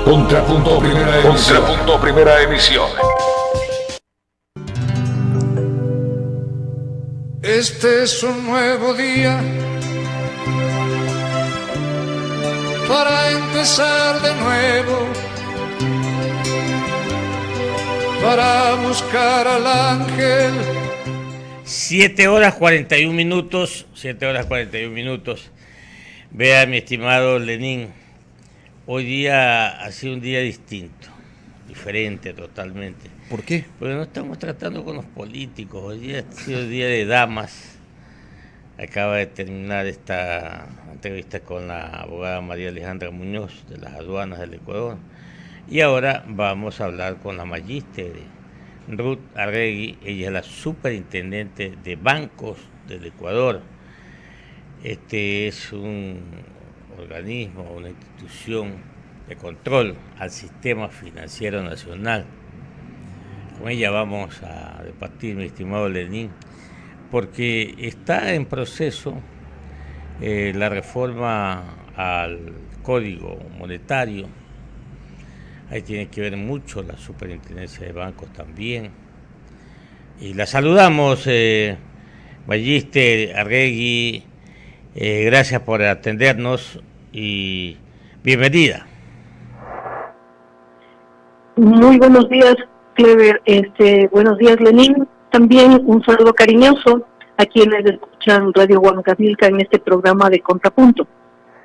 Contrapunto primera emisión. Este es un nuevo día para empezar de nuevo, para buscar al ángel. 7 horas 41 minutos. Vea, mi estimado Lenín, hoy día ha sido un día distinto, diferente totalmente. ¿Por qué? Porque no estamos tratando con los políticos. Hoy día ha sido día de damas. Acaba de terminar esta entrevista con la abogada María Alejandra Muñoz de las aduanas del Ecuador. Y ahora vamos a hablar con la magíster Ruth Arregui. Ella es la superintendente de bancos del Ecuador. Este es un organismo, una institución de control al sistema financiero nacional. Con ella vamos a debatir, mi estimado Lenín, porque está en proceso la reforma al Código Monetario. Ahí tiene que ver mucho la superintendencia de bancos también. Y la saludamos, magíster Arregui, gracias por atendernos y bienvenida. Muy buenos días, Clever. Buenos días, Lenín. También un saludo cariñoso a quienes escuchan Radio Huancavelica en este programa de Contrapunto.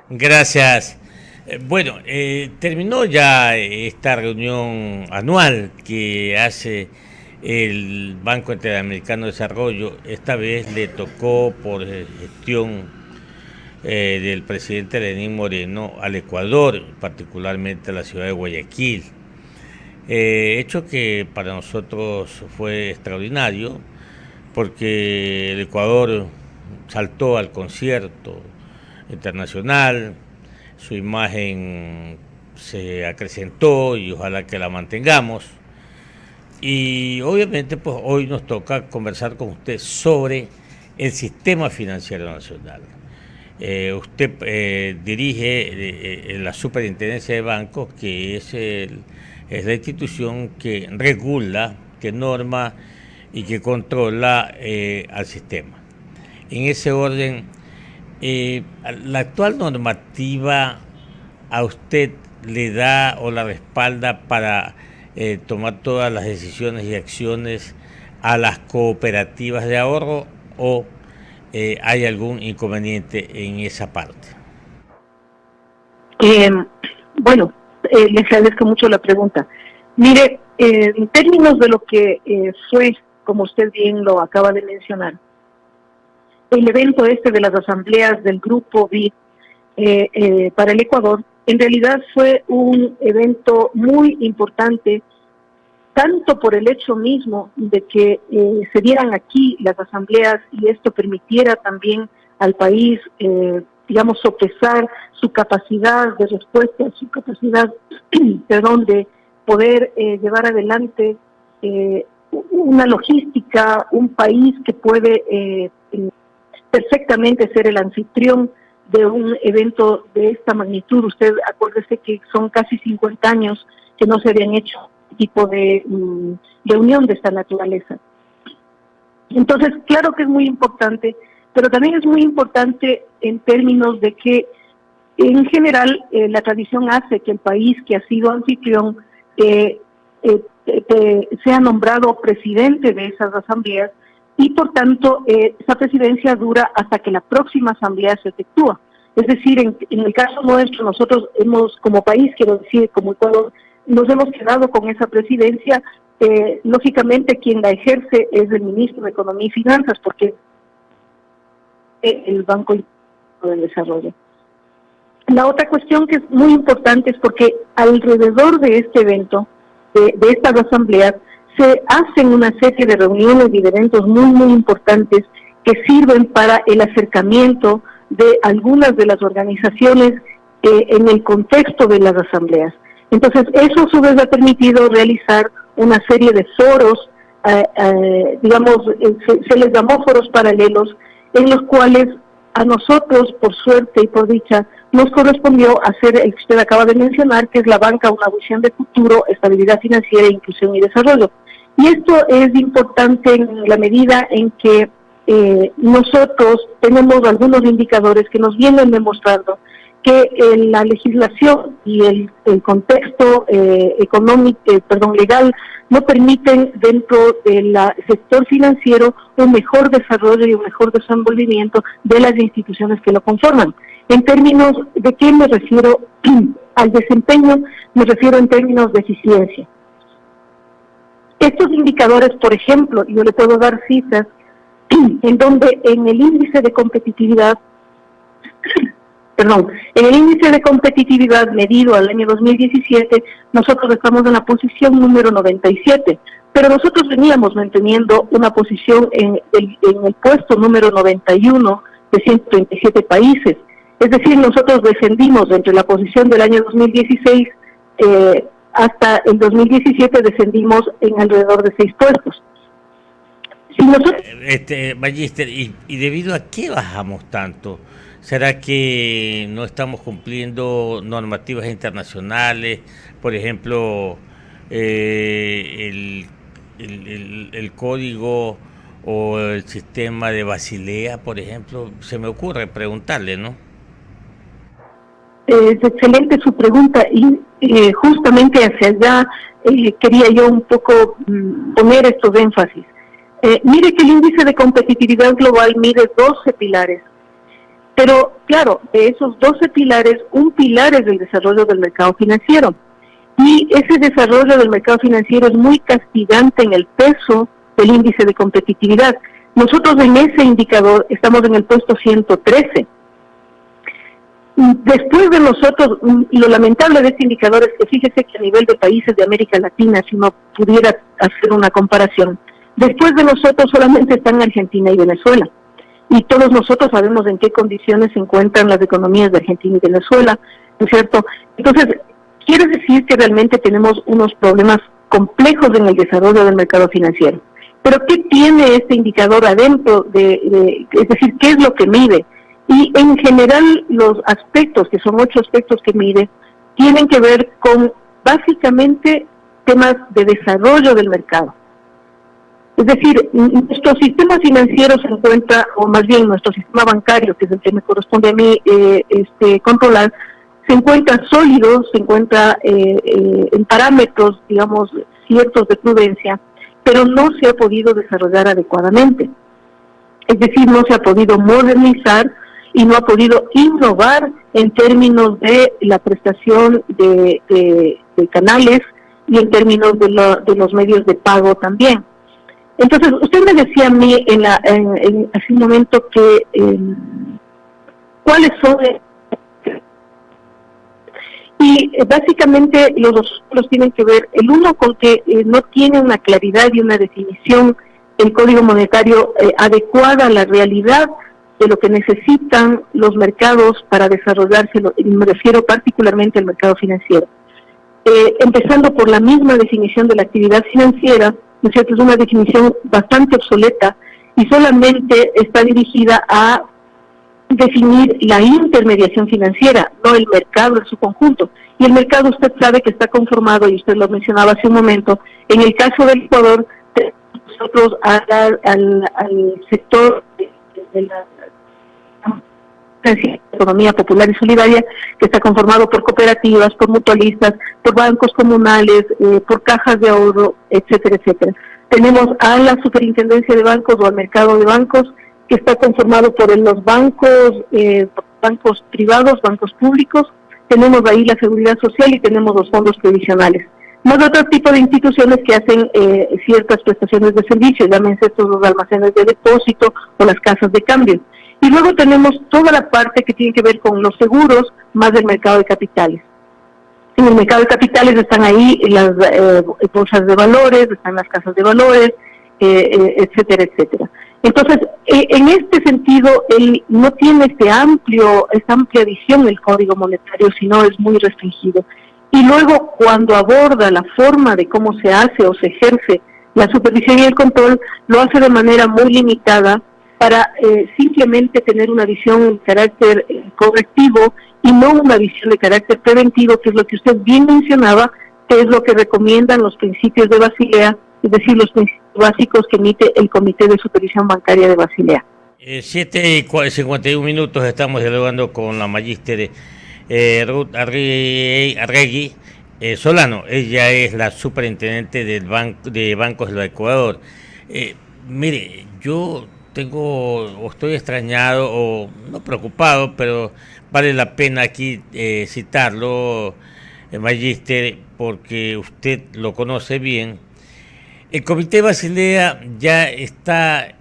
Gracias. Bueno, terminó ya esta reunión anual que hace el Banco Interamericano de Desarrollo. Esta vez le tocó por gestión del presidente Lenín Moreno al Ecuador, particularmente a la ciudad de Guayaquil. Hecho que para nosotros fue extraordinario porque el Ecuador saltó al concierto internacional, su imagen se acrecentó y ojalá que la mantengamos. Y obviamente pues hoy nos toca conversar con usted sobre el sistema financiero nacional. Usted dirige la superintendencia de bancos, que es la institución que regula, que norma y que controla al sistema. En ese orden, la actual normativa a usted le da o la respalda para tomar todas las decisiones y acciones a las cooperativas de ahorro, o ¿hay algún inconveniente en esa parte? Bueno, le agradezco mucho la pregunta. Mire, en términos de lo que fue, como usted bien lo acaba de mencionar, el evento de las asambleas del Grupo BID para el Ecuador, en realidad fue un evento muy importante, tanto por el hecho mismo de que se dieran aquí las asambleas y esto permitiera también al país, sopesar su capacidad de respuesta, su capacidad, de poder llevar adelante una logística, un país que puede perfectamente ser el anfitrión de un evento de esta magnitud. Usted acuérdese que son casi 50 años que no se habían hecho tipo de reunión de esta naturaleza. Entonces, claro que es muy importante, pero también es muy importante en términos de que, en general, la tradición hace que el país que ha sido anfitrión sea nombrado presidente de esas asambleas y, por tanto, esa presidencia dura hasta que la próxima asamblea se efectúa. Es decir, en el caso nuestro, nosotros hemos, como país, quiero decir, como Ecuador, nos hemos quedado con esa presidencia. Lógicamente, quien la ejerce es el ministro de Economía y Finanzas, porque el Banco del Desarrollo. La otra cuestión que es muy importante es porque alrededor de este evento, de estas asambleas, se hacen una serie de reuniones y de eventos muy, muy importantes que sirven para el acercamiento de algunas de las organizaciones en el contexto de las asambleas. Entonces, eso a su vez ha permitido realizar una serie de foros, se les llamó foros paralelos, en los cuales a nosotros, por suerte y por dicha, nos correspondió hacer el que usted acaba de mencionar, que es la banca, una visión de futuro, estabilidad financiera, inclusión y desarrollo. Y esto es importante en la medida en que nosotros tenemos algunos indicadores que nos vienen demostrando que la legislación y el contexto legal no permiten dentro del sector financiero un mejor desarrollo y un mejor desenvolvimiento de las instituciones que lo conforman. En términos de qué me refiero al desempeño, me refiero en términos de eficiencia. Estos indicadores, por ejemplo, yo le puedo dar cifras en donde en el índice de competitividad, en el índice de competitividad medido al año 2017, nosotros estamos en la posición número 97, pero nosotros veníamos manteniendo una posición en el puesto número 91 de 137 países. Es decir, nosotros descendimos entre la posición del año 2016 hasta el 2017, descendimos en alrededor de 6 puestos. Si nosotros... Magister, ¿y debido a qué bajamos tanto? ¿Será que no estamos cumpliendo normativas internacionales? Por ejemplo, el código o el sistema de Basilea, por ejemplo. Se me ocurre preguntarle, ¿no? Es excelente su pregunta y justamente hacia allá quería yo un poco poner estos énfasis. Mire que el índice de competitividad global mide 12 pilares, pero claro, de esos 12 pilares, un pilar es el desarrollo del mercado financiero, y ese desarrollo del mercado financiero es muy castigante en el peso del índice de competitividad. Nosotros en ese indicador estamos en el puesto 113. Después de nosotros, lo lamentable de este indicador es que fíjese que a nivel de países de América Latina, si uno pudiera hacer una comparación, después de nosotros solamente están Argentina y Venezuela. Y todos nosotros sabemos en qué condiciones se encuentran las economías de Argentina y Venezuela, ¿no es cierto? Entonces, quiere decir que realmente tenemos unos problemas complejos en el desarrollo del mercado financiero. Pero ¿qué tiene este indicador adentro? Es decir, ¿qué es lo que mide? Y en general los aspectos, que son 8 aspectos que mide, tienen que ver con básicamente temas de desarrollo del mercado. Es decir, nuestro sistema financiero se encuentra, o más bien nuestro sistema bancario, que es el que me corresponde a mí controlar, se encuentra sólido, se encuentra en parámetros, digamos, ciertos de prudencia, pero no se ha podido desarrollar adecuadamente. Es decir, no se ha podido modernizar y no ha podido innovar en términos de la prestación de canales y en términos de los medios de pago también. Entonces, usted me decía a mí hace un momento que cuáles son... Y básicamente los dos tienen que ver, el uno con que no tiene una claridad y una definición el Código Monetario adecuada a la realidad de lo que necesitan los mercados para desarrollarse, y me refiero particularmente al mercado financiero. Empezando por la misma definición de la actividad financiera, ¿no es cierto? Es una definición bastante obsoleta y solamente está dirigida a definir la intermediación financiera, no el mercado en su conjunto. Y el mercado, usted sabe que está conformado, y usted lo mencionaba hace un momento, en el caso del Ecuador, nosotros al sector de la economía popular y solidaria, que está conformado por cooperativas, por mutualistas, por bancos comunales, por cajas de ahorro, etcétera, etcétera. Tenemos a la superintendencia de bancos o al mercado de bancos, que está conformado por los bancos, bancos privados, bancos públicos. Tenemos ahí la seguridad social y tenemos los fondos previsionales. Más otro tipo de instituciones que hacen ciertas prestaciones de servicio, llámense estos los almacenes de depósito o las casas de cambio. Y luego tenemos toda la parte que tiene que ver con los seguros, más del mercado de capitales. En el mercado de capitales están ahí las bolsas de valores, están las casas de valores, etcétera, etcétera. Entonces, en este sentido, él no tiene esta amplia visión del Código Monetario, sino es muy restringido. Y luego, cuando aborda la forma de cómo se hace o se ejerce la supervisión y el control, lo hace de manera muy limitada, para simplemente tener una visión de carácter correctivo y no una visión de carácter preventivo, que es lo que usted bien mencionaba, que es lo que recomiendan los principios de Basilea, es decir, los principios básicos que emite el Comité de Supervisión Bancaria de Basilea. 7:51 estamos dialogando con la magíster Ruth Arregui Solano. Ella es la superintendente del de Bancos del Ecuador. Mire, yo estoy extrañado o no preocupado, pero vale la pena aquí citarlo, magíster, porque usted lo conoce bien. El Comité Basilea ya está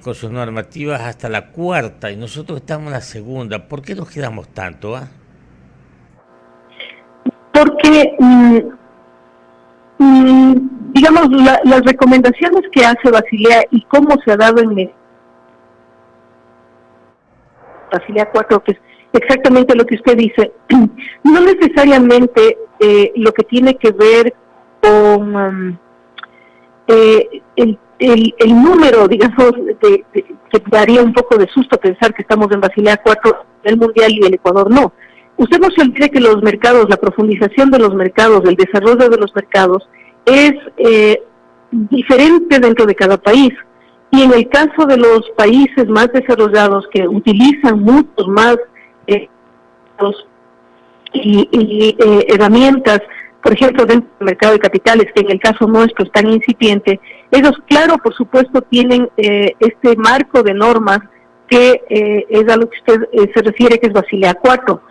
con sus normativas hasta la cuarta y nosotros estamos en la segunda. ¿Por qué nos quedamos tanto? Porque, digamos, las recomendaciones que hace Basilea y cómo se ha dado en Basilea 4, que es exactamente lo que usted dice, no necesariamente lo que tiene que ver con el número, digamos, que daría un poco de susto pensar que estamos en Basilea 4 del Mundial y el Ecuador no. Usted no se olvide que los mercados, la profundización de los mercados, el desarrollo de los mercados es diferente dentro de cada país. Y en el caso de los países más desarrollados que utilizan muchos más herramientas, por ejemplo, dentro del mercado de capitales, que en el caso nuestro es tan incipiente, ellos, claro, por supuesto, tienen este marco de normas que es a lo que usted se refiere, que es Basilea 4.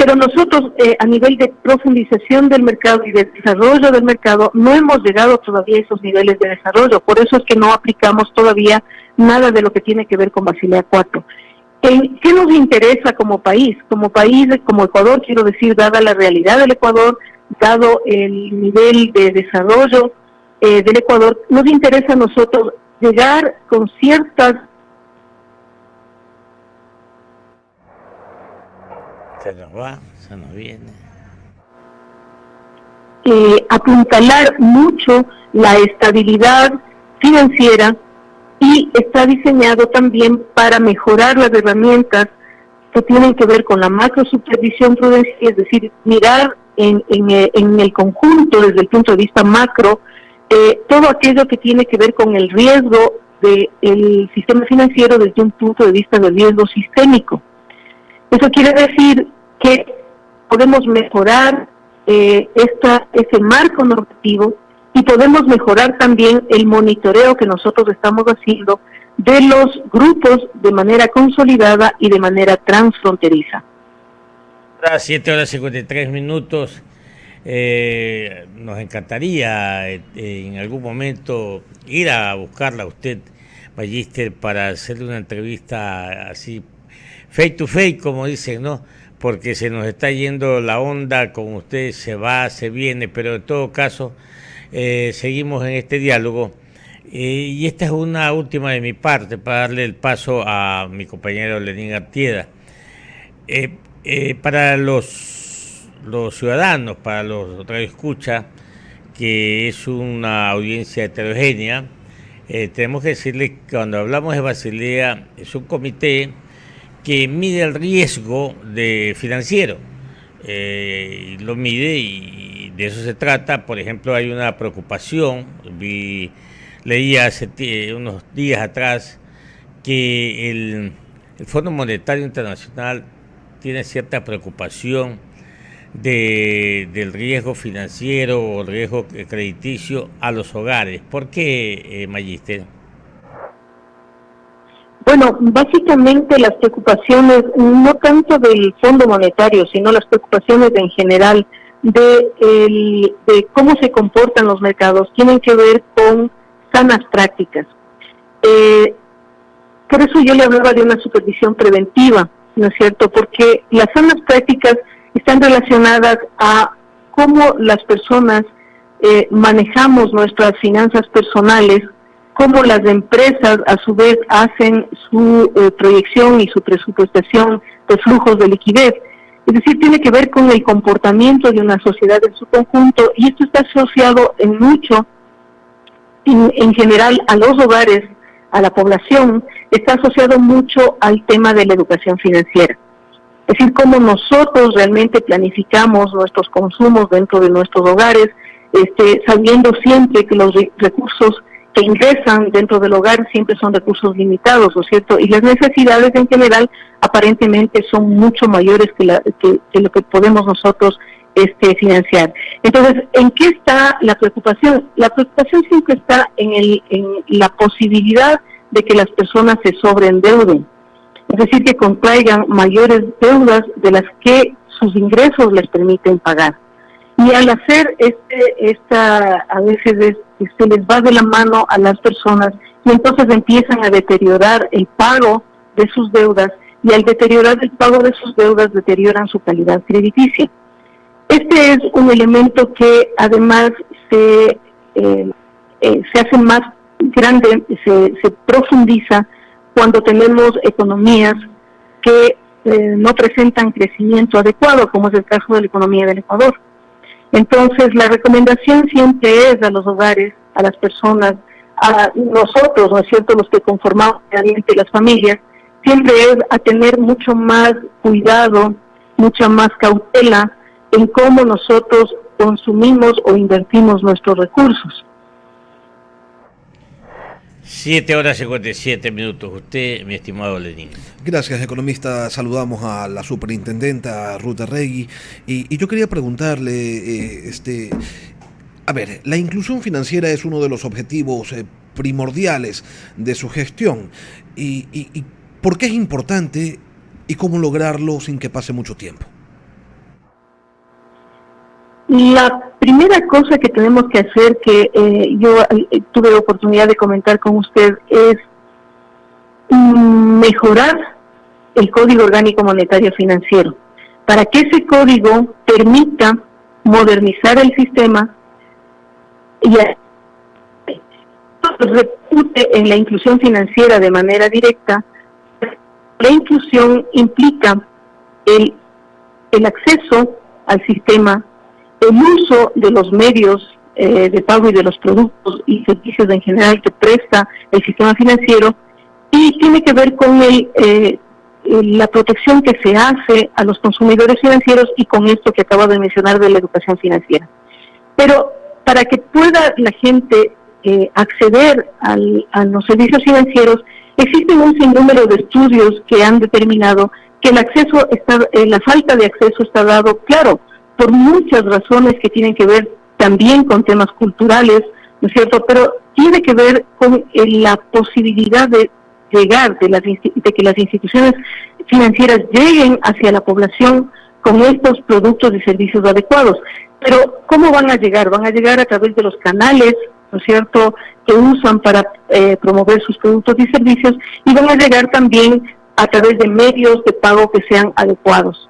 Pero nosotros, a nivel de profundización del mercado y de desarrollo del mercado, no hemos llegado todavía a esos niveles de desarrollo. Por eso es que no aplicamos todavía nada de lo que tiene que ver con Basilea 4. ¿Qué nos interesa como país? Como Ecuador, quiero decir, dada la realidad del Ecuador, dado el nivel de desarrollo del Ecuador, nos interesa a nosotros llegar con ciertas... Se nos va, se nos viene. Apuntalar mucho la estabilidad financiera y está diseñado también para mejorar las herramientas que tienen que ver con la macro supervisión prudencial, es decir, mirar en el conjunto desde el punto de vista macro todo aquello que tiene que ver con el riesgo del sistema financiero desde un punto de vista del riesgo sistémico. Eso quiere decir que podemos mejorar ese marco normativo y podemos mejorar también el monitoreo que nosotros estamos haciendo de los grupos de manera consolidada y de manera transfronteriza. A 7:53. Nos encantaría en algún momento ir a buscarla a usted, magíster, para hacerle una entrevista así face to face, como dicen, ¿no? Porque se nos está yendo la onda con usted, se va, se viene, pero en todo caso seguimos en este diálogo. Y esta es una última de mi parte para darle el paso a mi compañero Lenín Artieda. Para los ciudadanos, para los radioescuchas, que es una audiencia heterogénea, tenemos que decirles que cuando hablamos de Basilea es un comité que mide el riesgo financiero, lo mide y de eso se trata. Por ejemplo, hay una preocupación, leía hace unos días atrás que el Fondo Monetario Internacional tiene cierta preocupación del riesgo financiero o el riesgo crediticio a los hogares. ¿Por qué, magíster? Bueno, básicamente las preocupaciones, no tanto del Fondo Monetario, sino las preocupaciones en general de cómo se comportan los mercados, tienen que ver con sanas prácticas. Por eso yo le hablaba de una supervisión preventiva, ¿no es cierto? Porque las sanas prácticas están relacionadas a cómo las personas manejamos nuestras finanzas personales, cómo las empresas a su vez hacen su proyección y su presupuestación de flujos de liquidez. Es decir, tiene que ver con el comportamiento de una sociedad en su conjunto, y esto está asociado en general a los hogares, a la población está asociado mucho al tema de la educación financiera. Es decir, cómo nosotros realmente planificamos nuestros consumos dentro de nuestros hogares, sabiendo siempre que los recursos que ingresan dentro del hogar siempre son recursos limitados, ¿no es cierto? Y las necesidades en general aparentemente son mucho mayores que lo que podemos nosotros financiar. Entonces, ¿en qué está la preocupación? La preocupación siempre está en la posibilidad de que las personas se sobreendeuden, es decir, que contraigan mayores deudas de las que sus ingresos les permiten pagar. Y al hacer a veces se les va de la mano a las personas y entonces empiezan a deteriorar el pago de sus deudas, y al deteriorar el pago de sus deudas deterioran su calidad crediticia. Este es un elemento que además se hace más grande, se profundiza cuando tenemos economías que no presentan crecimiento adecuado, como es el caso de la economía del Ecuador. Entonces, la recomendación siempre es a los hogares, a las personas, a nosotros, ¿no es cierto?, los que conformamos realmente las familias, siempre es a tener mucho más cuidado, mucha más cautela en cómo nosotros consumimos o invertimos nuestros recursos. 7:57. Usted, mi estimado Lenín. Gracias, economista. Saludamos a la superintendenta Ruth Arregui. Y yo quería preguntarle, a ver, la inclusión financiera es uno de los objetivos primordiales de su gestión. ¿Y por qué es importante y cómo lograrlo sin que pase mucho tiempo? La primera cosa que tenemos que hacer, que yo tuve oportunidad de comentar con usted, es mejorar el Código Orgánico Monetario Financiero, para que ese código permita modernizar el sistema y repercute en la inclusión financiera de manera directa. La inclusión implica el acceso al sistema, el uso de los medios de pago y de los productos y servicios en general que presta el sistema financiero, y tiene que ver con la protección que se hace a los consumidores financieros y con esto que acabo de mencionar de la educación financiera. Pero para que pueda la gente acceder a los servicios financieros, existen un sinnúmero de estudios que han determinado que la falta de acceso está dado, claro, por muchas razones que tienen que ver también con temas culturales, ¿no es cierto?, pero tiene que ver con la posibilidad de llegar, de que las instituciones financieras lleguen hacia la población con estos productos y servicios adecuados. Pero, ¿cómo van a llegar? Van a llegar a través de los canales, ¿no es cierto?, que usan para promover sus productos y servicios, y van a llegar también a través de medios de pago que sean adecuados.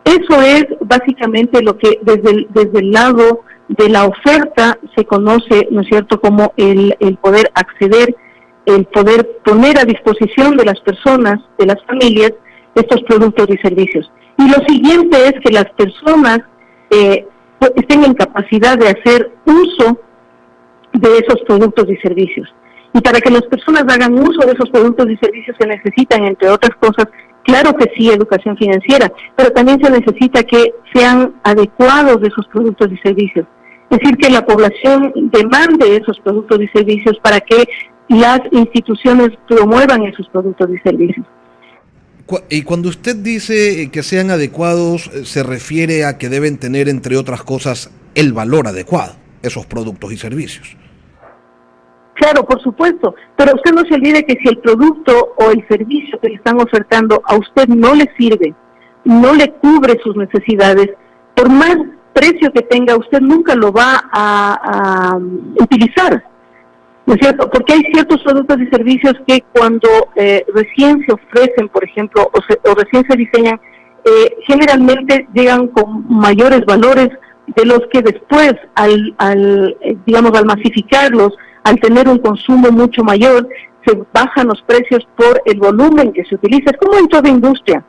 Eso es básicamente lo que desde el lado de la oferta se conoce, ¿no es cierto?, como el poder acceder, el poder poner a disposición de las personas, de las familias, estos productos y servicios. Y lo siguiente es que las personas estén en capacidad de hacer uso de esos productos y servicios. Y para que las personas hagan uso de esos productos y servicios se necesitan, entre otras cosas, claro que sí, educación financiera, pero también se necesita que sean adecuados de esos productos y servicios. Es decir, que la población demande esos productos y servicios para que las instituciones promuevan esos productos y servicios. Y cuando usted dice que sean adecuados, se refiere a que deben tener, entre otras cosas, el valor adecuado, esos productos y servicios. Claro, por supuesto, pero usted no se olvide que si el producto o el servicio que le están ofertando a usted no le sirve, no le cubre sus necesidades, por más precio que tenga, usted nunca lo va a utilizar, ¿no es cierto? Porque hay ciertos productos y servicios que cuando recién se ofrecen, por ejemplo, o recién se diseñan, generalmente llegan con mayores valores de los que después, al masificarlos, al tener un consumo mucho mayor, se bajan los precios por el volumen que se utiliza. Es como en toda industria.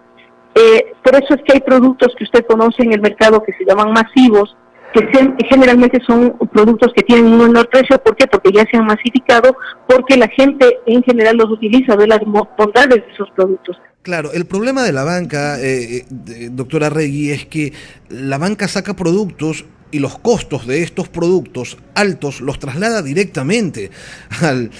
Por eso es que hay productos que usted conoce en el mercado que se llaman masivos, generalmente son productos que tienen un menor precio. ¿Por qué? Porque ya se han masificado, porque la gente en general los utiliza, ve las bondades de esos productos. Claro, el problema de la banca, doctora Regui, es que la banca saca productos y los costos de estos productos altos los traslada directamente al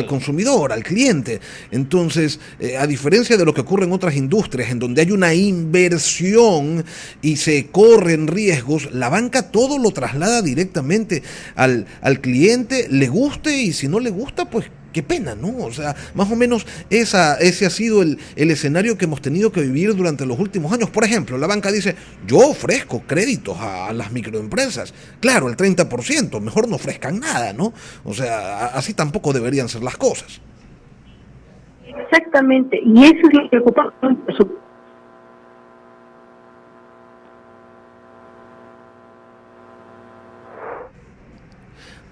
consumidor, al cliente. Entonces, a diferencia de lo que ocurre en otras industrias, en donde hay una inversión y se corren riesgos, la banca todo lo traslada directamente al cliente, le guste, y si no le gusta, pues qué pena, ¿no? O sea, más o menos ese ha sido el escenario que hemos tenido que vivir durante los últimos años. Por ejemplo, la banca dice, yo ofrezco créditos a las microempresas. Claro, el 30%, mejor no ofrezcan nada, ¿no? O sea, así tampoco deberían ser las cosas. Exactamente, y eso es lo preocupante.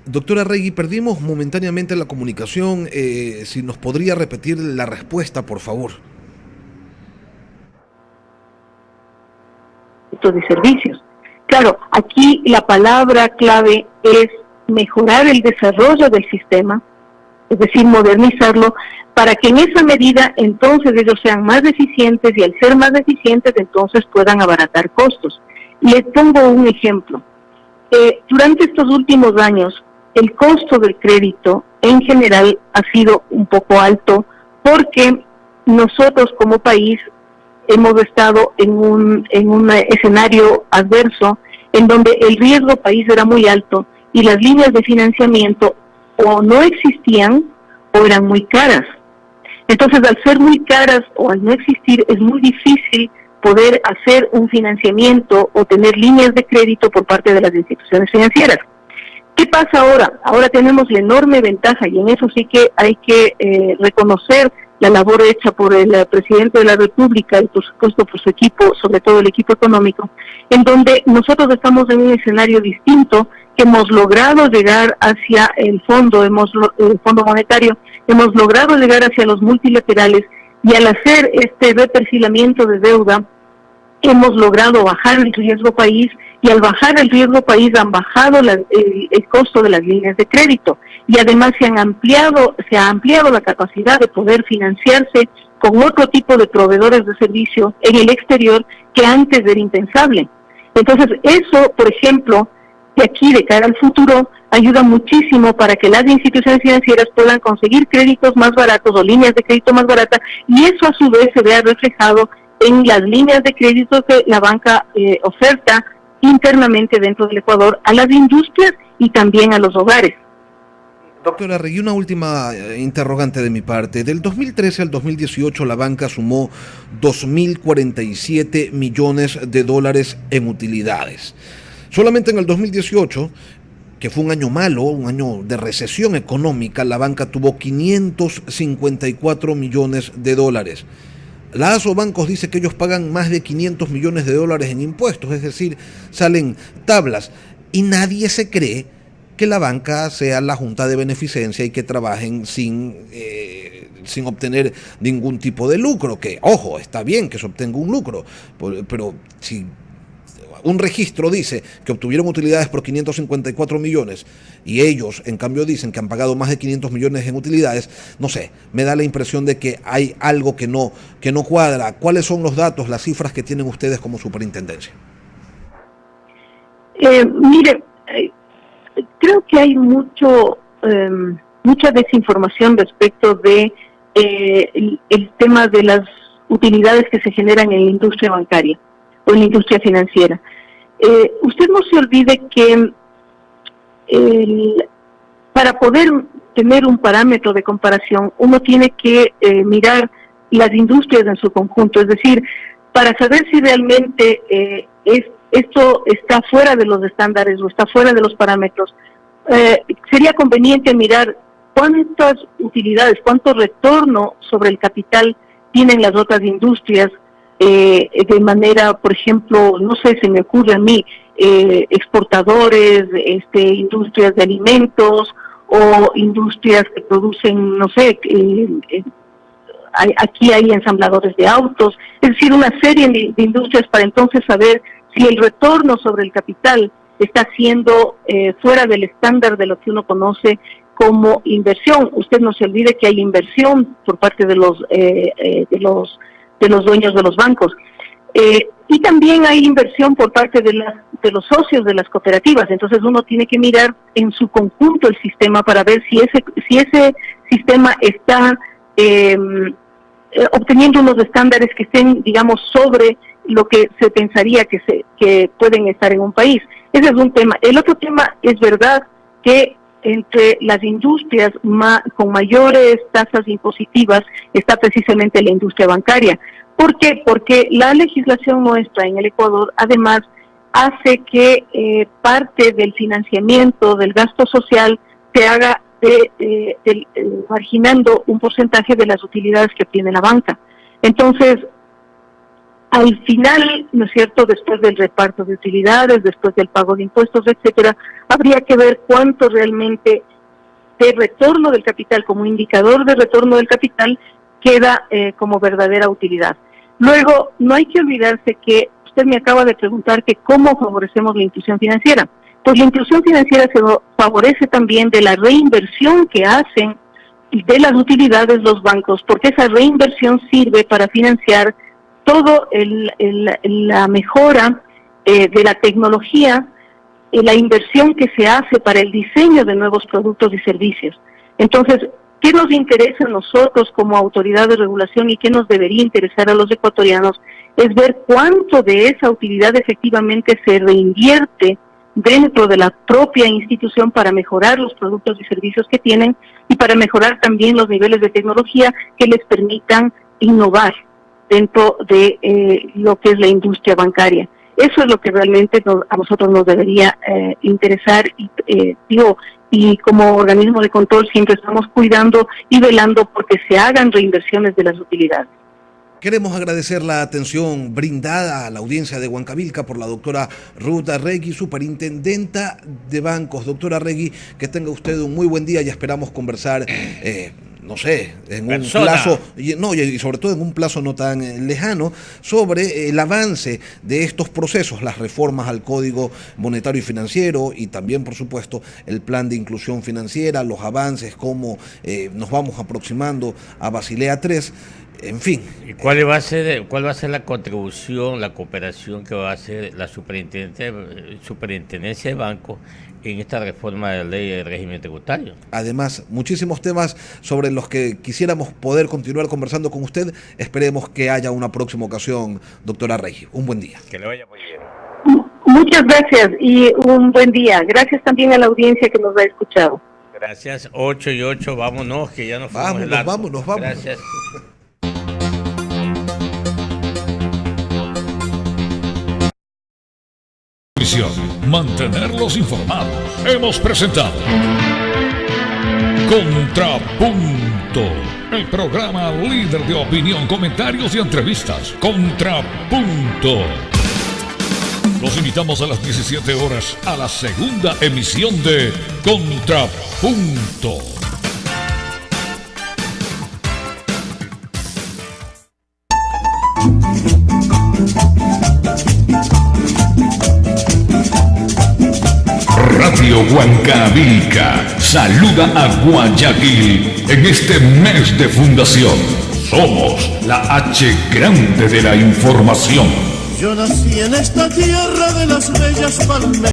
Doctora Regui, perdimos momentáneamente la comunicación. Si nos podría repetir la respuesta, por favor. De servicios. Claro, aquí la palabra clave es mejorar el desarrollo del sistema, es decir, modernizarlo, para que en esa medida entonces ellos sean más eficientes, y al ser más eficientes entonces puedan abaratar costos. Les pongo un ejemplo. Durante estos últimos años, el costo del crédito en general ha sido un poco alto, porque nosotros como país hemos estado en un escenario adverso en donde el riesgo país era muy alto y las líneas de financiamiento o no existían o eran muy caras. Entonces, al ser muy caras o al no existir, es muy difícil poder hacer un financiamiento o tener líneas de crédito por parte de las instituciones financieras. ¿Qué pasa ahora? Ahora tenemos la enorme ventaja, y en eso sí que hay que reconocer la labor hecha por el presidente de la República y por supuesto por su equipo, sobre todo el equipo económico, en donde nosotros estamos en un escenario distinto, que hemos logrado llegar hacia el Fondo Monetario, hemos logrado llegar hacia los multilaterales, y al hacer este reperfilamiento de deuda, hemos logrado bajar el riesgo país, y al bajar el riesgo país han bajado el costo de las líneas de crédito, y además se ha ampliado la capacidad de poder financiarse con otro tipo de proveedores de servicio en el exterior que antes era impensable. Entonces eso, por ejemplo, de aquí de cara al futuro, ayuda muchísimo para que las instituciones financieras puedan conseguir créditos más baratos o líneas de crédito más baratas, y eso a su vez se vea reflejado en las líneas de crédito que la banca oferta internamente dentro del Ecuador a las industrias y también a los hogares. Doctora Regui, una última interrogante de mi parte. Del 2013 al 2018 la banca sumó 2.047 millones de dólares en utilidades. Solamente en el 2018, que fue un año malo, un año de recesión económica, la banca tuvo 554 millones de dólares. La Asobancos dice que ellos pagan más de 500 millones de dólares en impuestos, es decir, salen tablas, y nadie se cree que la banca sea la junta de beneficencia y que trabajen sin obtener ningún tipo de lucro, que, ojo, está bien que se obtenga un lucro, pero si un registro dice que obtuvieron utilidades por 554 millones y ellos, en cambio, dicen que han pagado más de 500 millones en utilidades, no sé, me da la impresión de que hay algo que no cuadra. ¿Cuáles son los datos, las cifras que tienen ustedes como superintendencia? Creo que hay mucha desinformación respecto de el tema de las utilidades que se generan en la industria bancaria o en la industria financiera. Usted no se olvide que para poder tener un parámetro de comparación, uno tiene que mirar las industrias en su conjunto, es decir, para saber si realmente esto está fuera de los estándares o está fuera de los parámetros, sería conveniente mirar cuántas utilidades, cuánto retorno sobre el capital tienen las otras industrias, de manera, por ejemplo, no sé, se me ocurre a mí, exportadores, industrias de alimentos o industrias que producen, no sé, aquí hay ensambladores de autos, es decir, una serie de industrias para entonces saber si el retorno sobre el capital está siendo fuera del estándar de lo que uno conoce como inversión. Usted no se olvide que hay inversión por parte de los dueños de los bancos. Y también hay inversión por parte de los socios de las cooperativas. Entonces uno tiene que mirar en su conjunto el sistema para ver si ese sistema está obteniendo unos estándares que estén, digamos, sobre lo que se pensaría que pueden estar en un país. Ese es un tema. El otro tema, es verdad que entre las industrias con mayores tasas impositivas está precisamente la industria bancaria. ¿Por qué? Porque la legislación nuestra en el Ecuador, además, hace que parte del financiamiento del gasto social se haga marginando un porcentaje de las utilidades que obtiene la banca. Entonces, al final, ¿no es cierto?, después del reparto de utilidades, después del pago de impuestos, etcétera, habría que ver cuánto realmente de retorno del capital, como indicador de retorno del capital, queda como verdadera utilidad. Luego, no hay que olvidarse que usted me acaba de preguntar que cómo favorecemos la inclusión financiera. Pues la inclusión financiera se favorece también de la reinversión que hacen de las utilidades los bancos, porque esa reinversión sirve para financiar todo la mejora de la tecnología, la inversión que se hace para el diseño de nuevos productos y servicios. Entonces, ¿qué nos interesa a nosotros como autoridad de regulación y qué nos debería interesar a los ecuatorianos? Es ver cuánto de esa utilidad efectivamente se reinvierte dentro de la propia institución para mejorar los productos y servicios que tienen y para mejorar también los niveles de tecnología que les permitan innovar dentro de lo que es la industria bancaria. Eso es lo que realmente a nosotros nos debería interesar y como organismo de control siempre estamos cuidando y velando porque se hagan reinversiones de las utilidades. Queremos agradecer la atención brindada a la audiencia de Huancavilca por la doctora Ruth Arregui, superintendenta de bancos. Doctora Arregui, que tenga usted un muy buen día y esperamos conversar no sé, en un plazo, y sobre todo en un plazo no tan lejano, sobre el avance de estos procesos, las reformas al Código Monetario y Financiero y también, por supuesto, el plan de inclusión financiera, los avances, cómo nos vamos aproximando a Basilea III, en fin. ¿Y cuál va a ser la contribución, la cooperación que va a hacer la superintendencia de bancos en esta reforma de la ley de régimen tributario? Además, muchísimos temas sobre los que quisiéramos poder continuar conversando con usted. Esperemos que haya una próxima ocasión, doctora Arregui. Un buen día. Que le vaya muy bien. Muchas gracias y un buen día. Gracias también a la audiencia que nos ha escuchado. Gracias. 8:08, vámonos, que ya nos vamos. Gracias. Mantenerlos informados. Hemos presentado Contrapunto, el programa líder de opinión, comentarios y entrevistas. Contrapunto. Los invitamos a las 17 horas a la segunda emisión de Contrapunto. Radio Huancavilca saluda a Guayaquil en este mes de fundación. Somos la H grande de la información. Yo nací en esta tierra de las bellas palmeras.